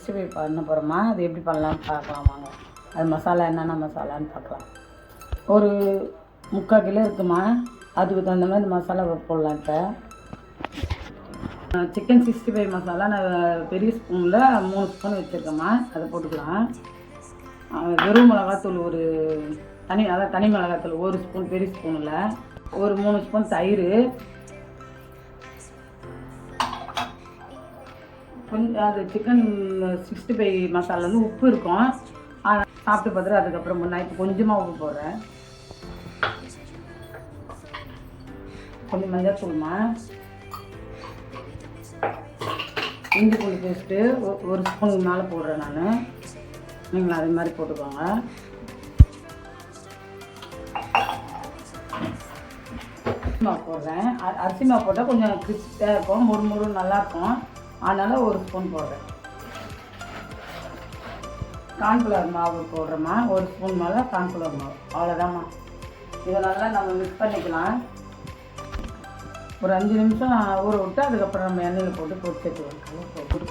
65 பண்ண போகிறோமா, அது எப்படி பண்ணலான்னு பார்க்கலாம் வாங்க. அது மசாலா என்னென்ன மசாலான்னு பார்க்கலாம். ஒரு 3/4 கிலோ இருக்குமா, அதுக்கு தகுந்த மாதிரி மசாலா போடலாம். இப்போ சிக்கன் 65 மசாலா நான் பெரிய ஸ்பூனில் 3 ஸ்பூன் வச்சுருக்கேம்மா, அதை போட்டுக்கலாம். வெறும் மிளகாத்தூள் ஒரு தனி மிளகாத்தூள் 1 ஸ்பூன் பெரிய ஸ்பூனில், ஒரு 3 ஸ்பூன் தயிர், கொஞ்சம் அது சிக்கன் 65 மசாலா வந்து உப்பு இருக்கும், சாப்பிட்டு பார்த்துட்டு அதுக்கப்புறம் நான் இப்போ கொஞ்சமாக உப்பு போடுறேன். கொஞ்சம் மஞ்சள் தூள்மா, இஞ்சி பூண்டு பேஸ்ட்டு 1 ஸ்பூனுக்கு மேலே போடுறேன் நான், நீங்களும் அதே மாதிரி போட்டுக்கோங்க. அரிசி மாவு போடுறேன். அரிசி மாவு போட்டால் கொஞ்சம் கிறிஸ்பியாக இருக்கும், முறு நல்லாயிருக்கும், அதனால் 1 ஸ்பூன் போடுறேன். கார்ன்ஃப்ளவர் மாவு போடுறேம்மா, 1 ஸ்பூன் மேலே கார்ன்ஃப்ளவர் மாவு, அவ்வளோதாம்மா. இதை நல்லா நம்ம மிக்ஸ் பண்ணிக்கலாம். ஒரு 5 நிமிஷம் ஊற விட்டு அதுக்கப்புறம் நம்ம எண்ணெயில் போட்டு பொரிச்சிக்கலாம். கலர் பவுட்ரு,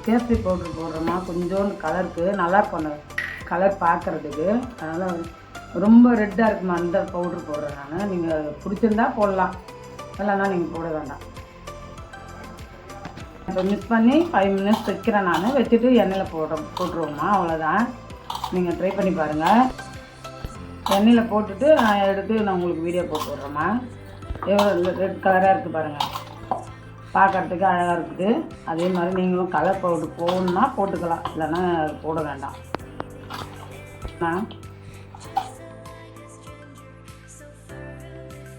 கேசரி பவுட்ரு போடுறோம்மா, கொஞ்சோண்டு கலருக்கு நல்லாயிருக்கும் அந்த கலர் பார்க்குறதுக்கு. அதனால் ரொம்ப ரெட்டாக இருக்குமா அந்த பவுட்ரு போடுறேன் நான். நீங்கள் பிடிச்சிருந்தா போடலாம், இல்லைன்னா நீங்கள் போட வேண்டாம். இப்போ மிக்ஸ் பண்ணி 5 மினிட்ஸ் வைக்கிறேன் நான், வச்சுட்டு எண்ணெயில் போட்டுருவோம்மா, அவ்வளோதான். நீங்கள் ட்ரை பண்ணி பாருங்கள். எண்ணெயில் போட்டுட்டு நான் எடுத்து நான் உங்களுக்கு வீடியோ போட்டு விட்றேம்மா. எவ்வளோ ரெட் கலராக இருக்குது பாருங்கள், பார்க்குறதுக்கு அழகாக இருக்குது. அதே மாதிரி நீங்களும் கலர் பவுடர் போடணுன்னா போட்டுக்கலாம், இல்லைன்னா போட வேண்டாம்.